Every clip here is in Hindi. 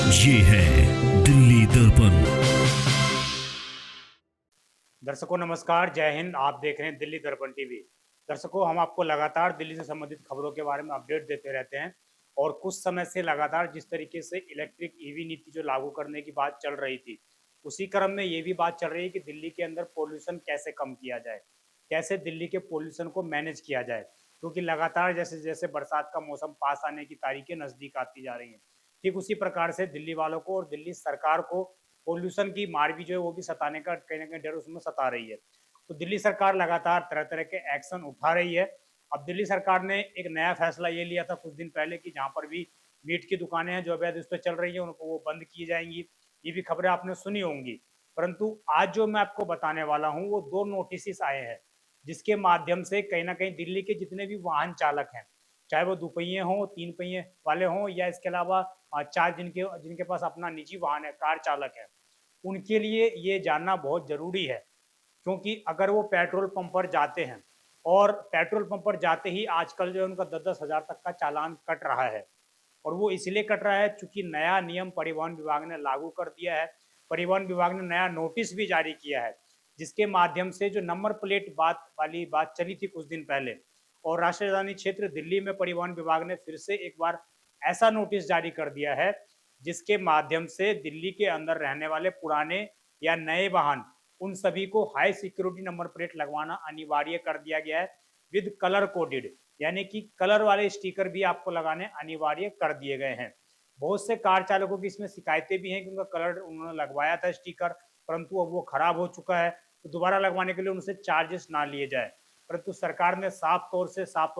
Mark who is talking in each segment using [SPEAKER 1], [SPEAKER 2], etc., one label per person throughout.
[SPEAKER 1] ये है दिल्ली दर्पण।
[SPEAKER 2] दर्शकों नमस्कार, जय हिंद। आप देख रहे हैं दिल्ली दर्पण टीवी। दर्शकों, हम आपको लगातार दिल्ली से संबंधित खबरों के बारे में अपडेट देते रहते हैं और कुछ समय से लगातार जिस तरीके से इलेक्ट्रिक ईवी नीति जो लागू करने की बात चल रही थी, उसी क्रम में ये भी बात चल रही है कि दिल्ली के अंदर पोल्यूशन कैसे कम किया जाए, कैसे दिल्ली के पोल्यूशन को मैनेज किया जाए, क्योंकि लगातार जैसे जैसे बरसात का मौसम पास आने की तारीखें नज़दीक आती जा रही हैं, ठीक उसी प्रकार से दिल्ली वालों को और दिल्ली सरकार को पोल्यूशन की मार भी जो है वो भी सताने का कहीं ना कहीं डर उसमें सता रही है। तो दिल्ली सरकार लगातार तरह तरह के एक्शन उठा रही है। अब दिल्ली सरकार ने एक नया फैसला ये लिया था कुछ दिन पहले कि जहाँ पर भी मीट की दुकानें हैं जो अवैध उस पर चल रही है उनको वो बंद की जाएंगी। ये भी खबरें आपने सुनी होंगी। परंतु आज जो मैं आपको बताने वाला हूँ वो दो नोटिस आए हैं जिसके माध्यम से कहीं ना कहीं दिल्ली के जितने भी वाहन चालक हैं, चाहे वो दुपहिए हों, तीन पहिए वाले हों या इसके अलावा चार जिनके जिनके पास अपना निजी वाहन है, कार चालक है, उनके लिए ये जानना बहुत ज़रूरी है। क्योंकि अगर वो पेट्रोल पंप पर जाते हैं और पेट्रोल पंप पर जाते ही आजकल जो है उनका 10-10 हज़ार तक का चालान कट रहा है। और वो इसलिए कट रहा है चूंकि नया नियम परिवहन विभाग ने लागू कर दिया है। परिवहन विभाग ने नया नोटिस भी जारी किया है जिसके माध्यम से जो नंबर प्लेट बात चली थी कुछ दिन पहले, और राष्ट्रीय राजधानी क्षेत्र दिल्ली में परिवहन विभाग ने फिर से एक बार ऐसा नोटिस जारी कर दिया है जिसके माध्यम से दिल्ली के अंदर रहने वाले पुराने या नए वाहन उन सभी को हाई सिक्योरिटी नंबर प्लेट लगवाना अनिवार्य कर दिया गया है विद कलर कोडेड, यानी कि कलर वाले स्टिकर भी आपको लगाने अनिवार्य कर दिए गए हैं। बहुत से कार चालकों की इसमें शिकायतें भी हैं कि उनका कलर उन्होंने लगवाया था स्टिकर, परंतु अब वो खराब हो चुका है तो दोबारा लगवाने के लिए उनसे चार्जेस ना लिए जाए। परंतु सरकार ने साफ तौर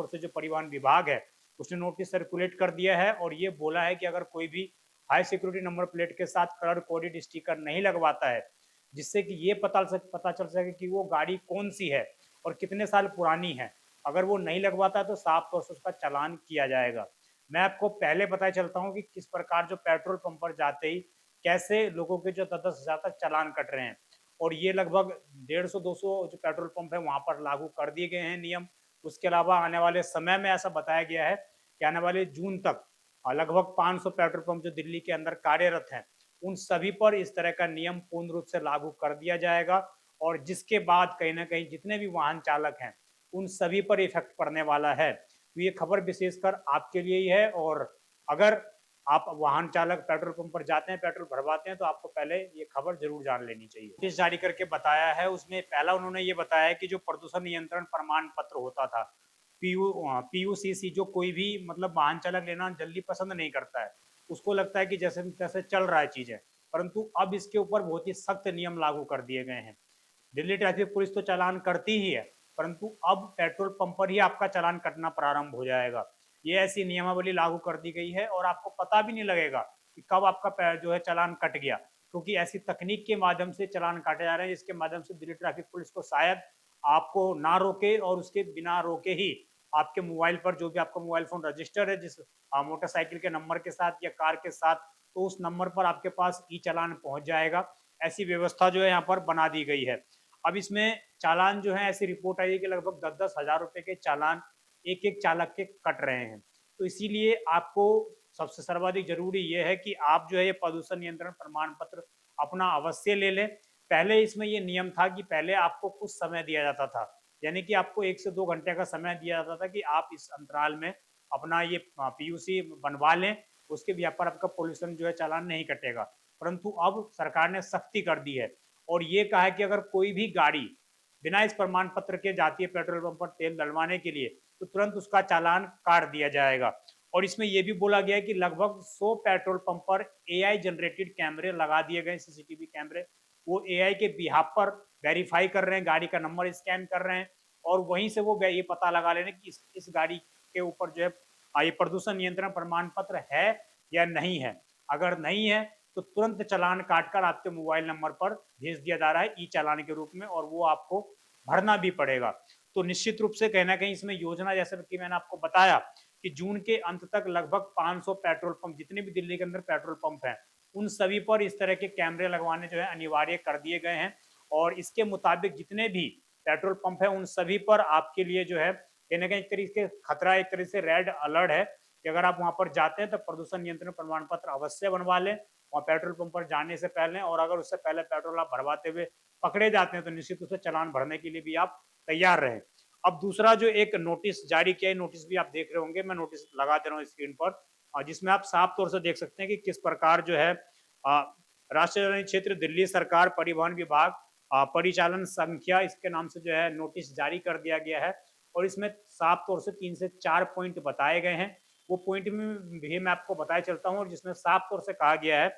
[SPEAKER 2] से जो परिवहन विभाग है उसने नोटिस सर्कुलेट कर दिया है और ये बोला है कि अगर कोई भी हाई सिक्योरिटी नंबर प्लेट के साथ कलर कोडेड स्टिकर नहीं लगवाता है, जिससे कि ये पता चल सके कि वो गाड़ी कौन सी है और कितने साल पुरानी है, अगर वो नहीं लगवाता तो साफ तौर से उसका चालान किया जाएगा। मैं आपको पहले बताया चलता हूँ कि किस प्रकार जो पेट्रोल पंप पर जाते ही कैसे लोगों के जो 10-10 हज़ार तक चालान कट रहे हैं, और ये लगभग 150-200 जो पेट्रोल पंप है वहाँ पर लागू कर दिए गए हैं नियम। उसके अलावा आने वाले समय में ऐसा बताया गया है कि आने वाले जून तक लगभग 500 पेट्रोल पंप जो दिल्ली के अंदर कार्यरत हैं उन सभी पर इस तरह का नियम पूर्ण रूप से लागू कर दिया जाएगा, और जिसके बाद कहीं ना कहीं जितने भी वाहन चालक हैं उन सभी पर इफेक्ट पड़ने वाला है। तो ये खबर विशेषकर आपके लिए ही है, और अगर आप वाहन चालक पेट्रोल पंप पर जाते हैं, पेट्रोल भरवाते हैं, तो आपको पहले ये खबर जरूर जान लेनी चाहिए। नोटिस जारी करके बताया है उसमें पहला उन्होंने ये बताया कि जो प्रदूषण नियंत्रण प्रमाण पत्र होता था पीयूसीसी, जो कोई भी मतलब वाहन चालक लेना जल्दी पसंद नहीं करता है, उसको लगता है कि जैसे तैसे चल रहा है चीजें, परंतु अब इसके ऊपर बहुत ही सख्त नियम लागू कर दिए गए हैं। दिल्ली ट्रैफिक पुलिस तो चालान करती ही है, परंतु अब पेट्रोल पंप पर ही आपका चालान कटना प्रारंभ हो जाएगा। ये ऐसी नियमावली लागू कर दी गई है और आपको पता भी नहीं लगेगा कि कब आपका जो है चालान कट गया, क्योंकि ऐसी तकनीक के माध्यम से चालान काटे जा रहे हैं जिसके माध्यम से दिल्ली ट्रैफिक पुलिस को शायद आपको ना रोके और उसके बिना रोके ही आपके मोबाइल पर जो भी आपका मोबाइल फोन रजिस्टर है जिस मोटरसाइकिल के नंबर के साथ या कार के साथ, तो उस नंबर पर आपके पास ई चालान पहुंच जाएगा। ऐसी व्यवस्था जो है यहाँ पर बना दी गई है। अब इसमें चालान जो है ऐसी रिपोर्ट आई है कि लगभग 10-10 हज़ार रुपए के चालान एक एक चालक के कट रहे हैं। तो इसीलिए आपको सबसे सर्वाधिक जरूरी ये है कि आप जो है ये प्रदूषण नियंत्रण प्रमाण पत्र अपना अवश्य ले लें। पहले इसमें ये नियम था कि पहले आपको कुछ समय दिया जाता था, यानी कि आपको 1 से 2 घंटे का समय दिया जाता था कि आप इस अंतराल में अपना ये पीयूसी बनवा लें, उसके भी पर आपका पोल्यूशन जो है चालान नहीं कटेगा। परंतु अब सरकार ने सख्ती कर दी है और ये कहा है कि अगर कोई भी गाड़ी बिना इस प्रमाण पत्र के जाती है पेट्रोल पंप पर तेल डलवाने के लिए तो तुरंत उसका चालान काट दिया जाएगा। और इसमें यह भी बोला गया है कि लगभग 100 पेट्रोल पंप पर एआई जनरेटेड कैमरे लगा दिए गए, सीसीटीवी कैमरे। वो एआई के बिहाफ पर वेरीफाई कर रहे हैं, गाड़ी का नंबर स्कैन कर रहे हैं और वहीं से वो ये पता लगा ले रहे हैं कि इस गाड़ी के ऊपर जो है ये प्रदूषण नियंत्रण प्रमाण पत्र है या नहीं है। अगर नहीं है तो तुरंत चालान काटकर आपके मोबाइल नंबर पर भेज दिया जा रहा है ई चालान के रूप में, और वो आपको भरना भी पड़ेगा। तो निश्चित रूप से कहीं ना कहीं इसमें योजना, जैसे कि मैंने आपको बताया कि जून के अंत तक लगभग 500 पेट्रोल पंप जितने भी दिल्ली के अंदर पेट्रोल पंप हैं उन सभी पर इस तरह के कैमरे लगवाने जो है अनिवार्य कर दिए गए हैं। और इसके मुताबिक जितने भी पेट्रोल पंप है उन सभी पर आपके लिए जो है कहीं ना कहीं एक तरीके से खतरा, एक तरीके से रेड अलर्ट है कि अगर आप वहां पर जाते हैं तो प्रदूषण नियंत्रण प्रमाण पत्र अवश्य बनवा लें। वहाँ पेट्रोल पंप पर जाने से पहले, और अगर उससे पहले पेट्रोल आप भरवाते हुए पकड़े जाते हैं तो निश्चित रूप से चालान भरने के लिए भी आप तैयार रहें। अब दूसरा जो एक नोटिस जारी किया है, नोटिस भी आप देख रहे होंगे, मैं नोटिस लगा दे रहा हूँ स्क्रीन पर, जिसमें आप साफ तौर से देख सकते हैं कि किस प्रकार जो है राष्ट्रीय राजधानी क्षेत्र दिल्ली सरकार परिवहन विभाग परिचालन संख्या इसके नाम से जो है नोटिस जारी कर दिया गया है। और इसमें साफ तौर से 3 से 4 पॉइंट बताए गए हैं। वो पॉइंट में भी मैं आपको बताया चलता हूँ, और जिसमें साफ तौर से कहा गया है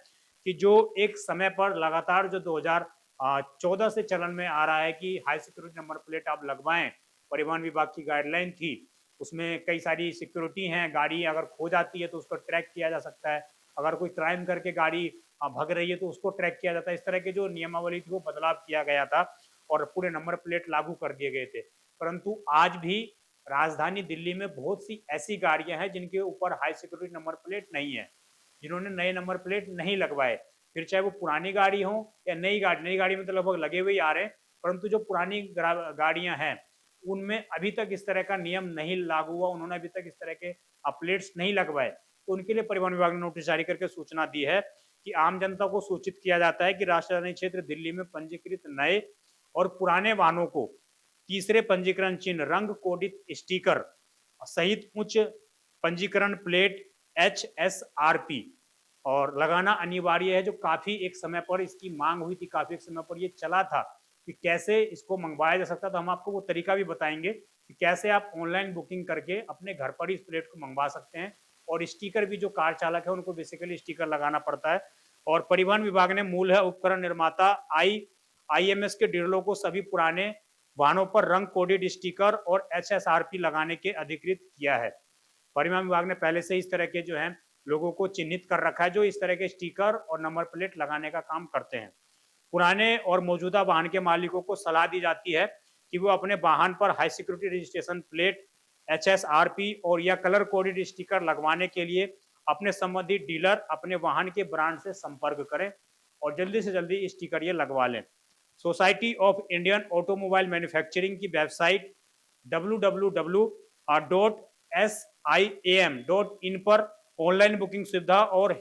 [SPEAKER 2] कि जो एक समय पर लगातार जो 2014 से चलन में आ रहा है कि हाई सिक्योरिटी नंबर प्लेट आप लगवाएं, परिवहन विभाग की गाइडलाइन थी, उसमें कई सारी सिक्योरिटी हैं, गाड़ी अगर खो जाती है तो उसको ट्रैक किया जा सकता है, अगर कोई क्राइम करके गाड़ी भग रही है तो उसको ट्रैक किया जाता है। इस तरह के जो नियमावली थी वो बदलाव किया गया था और पूरे नंबर प्लेट लागू कर दिए गए थे। परंतु आज भी राजधानी दिल्ली में बहुत सी ऐसी गाड़ियां हैं जिनके ऊपर हाई सिक्योरिटी नंबर प्लेट नहीं है, जिन्होंने नए नंबर प्लेट नहीं लगवाए, फिर चाहे वो पुरानी गाड़ी हो या नई गाड़ी में तो लगभग लगे हुए ही आ रहे हैं, परंतु जो पुरानी गाड़ियां हैं उनमें अभी तक इस तरह का नियम नहीं लागू हुआ, उन्होंने अभी तक इस तरह के प्लेट्स नहीं लगवाए। तो उनके लिए परिवहन विभाग ने नोटिस जारी करके सूचना दी है कि आम जनता को सूचित किया जाता है कि राष्ट्रीय राजधानी क्षेत्र दिल्ली में पंजीकृत नए और पुराने वाहनों को तीसरे पंजीकरण चिन्ह, रंग कोडित स्टिकर सहित उच्च पंजीकरण प्लेट HSRP और लगाना अनिवार्य है। जो काफी एक समय पर इसकी मांग हुई थी, काफी एक समय पर ये चला था कि कैसे इसको मंगवाया जा सकता, तो हम आपको वो तरीका भी बताएंगे कि कैसे आप ऑनलाइन बुकिंग करके अपने घर पर इस प्लेट को मंगवा सकते हैं। और स्टिकर भी जो कार चालक है उनको बेसिकली स्टिकर लगाना पड़ता है। और परिवहन विभाग ने मूल है उपकरण निर्माता IMS के डीलरों को सभी पुराने वाहनों पर रंग कोडेड स्टिकर और HSRP लगाने के अधिकृत किया है। परिवहन विभाग ने पहले से इस तरह के जो है लोगों को चिन्हित कर रखा है जो इस तरह के स्टिकर और नंबर प्लेट लगाने का काम करते हैं। पुराने और मौजूदा वाहन के मालिकों को सलाह दी जाती है कि वो अपने वाहन पर high security registration plate, HSRP और या कलर कोडेड स्टिकर लगवाने के लिए अपने संबंधित डीलर, अपने वाहन के ब्रांड से संपर्क करें और जल्दी से जल्दी स्टिकर ये लगवा लें। Society of Indian automobile manufacturing की वेबसाइट www.siam.in पर ऑनलाइन बुकिंग सुविधा और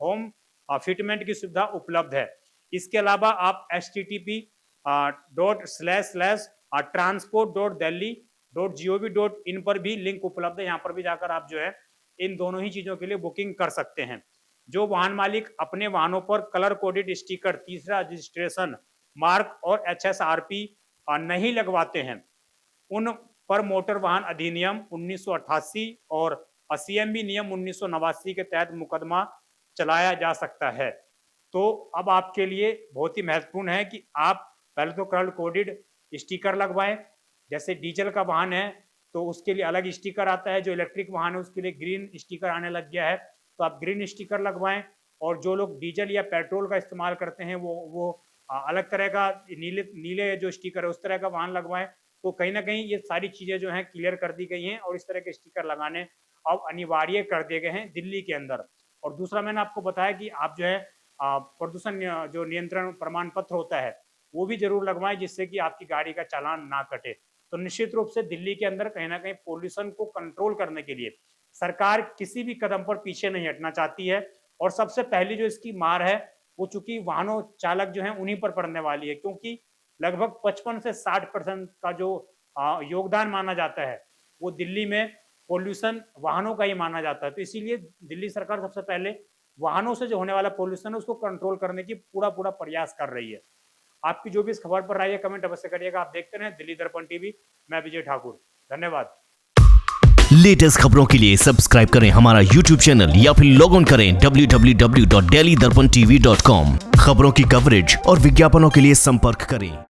[SPEAKER 2] होम फिटमेंट की सुविधा उपलब्ध है। इसके अलावा आप http://transport.delhi.gov.in पर भी लिंक उपलब्ध है, यहाँ पर भी जाकर आप जो है इन दोनों ही चीजों के लिए बुकिंग कर सकते हैं। जो वाहन मालिक अपने वाहनों पर कलर कोडेड स्टिकर, तीसरा रजिस्ट्रेशन मार्क और HSRP नहीं लगवाते हैं, उन पर मोटर वाहन अधिनियम 1988 और CMB नियम 1989 के तहत मुकदमा चलाया जा सकता है। तो अब आपके लिए बहुत ही महत्वपूर्ण है कि आप पहले तो कलर कोडेड स्टिकर लगवाएं। जैसे डीजल का वाहन है तो उसके लिए अलग स्टिकर आता है, जो इलेक्ट्रिक वाहन है उसके लिए ग्रीन स्टिकर आने लग गया है, तो आप ग्रीन स्टिकर लगवाएं। और जो लोग डीजल या पेट्रोल का इस्तेमाल करते हैं वो अलग तरह का नीले जो स्टिकर है उस तरह का वाहन लगवाएं। तो कहीं ना कहीं ये सारी चीजें जो हैं क्लियर कर दी गई हैं और इस तरह के स्टिकर लगाने अब अनिवार्य कर दिए गए हैं दिल्ली के अंदर। और दूसरा मैंने आपको बताया कि आप जो है प्रदूषण जो नियंत्रण प्रमाण पत्र होता है वो भी जरूर लगवाएं, जिससे कि आपकी गाड़ी का चालान ना कटे। तो निश्चित रूप से दिल्ली के अंदर कहीं ना कहीं पोल्यूशन को कंट्रोल करने के लिए सरकार किसी भी कदम पर पीछे नहीं हटना चाहती है। और सबसे पहली जो इसकी मार है वो चूंकि वाहनों चालक जो है उन्हीं पर पड़ने वाली है, क्योंकि लगभग 55 से 60% का जो योगदान माना जाता है वो दिल्ली में पोल्यूशन वाहनों का ही माना जाता है। तो इसीलिए दिल्ली सरकार सबसे पहले वाहनों से जो होने वाला पोल्यूशन है उसको कंट्रोल करने की पूरा प्रयास कर रही है। आपकी जो भी इस खबर पर राय है कमेंट अवश्य करिएगा। आप देखते रहें दिल्ली दर्पण टीवी। मैं विजय ठाकुर, धन्यवाद।
[SPEAKER 1] लेटेस्ट खबरों के लिए सब्सक्राइब करें हमारा YouTube चैनल या फिर लॉग ऑन करें www.delhidarpantv.com। खबरों की कवरेज और विज्ञापनों के लिए संपर्क करें।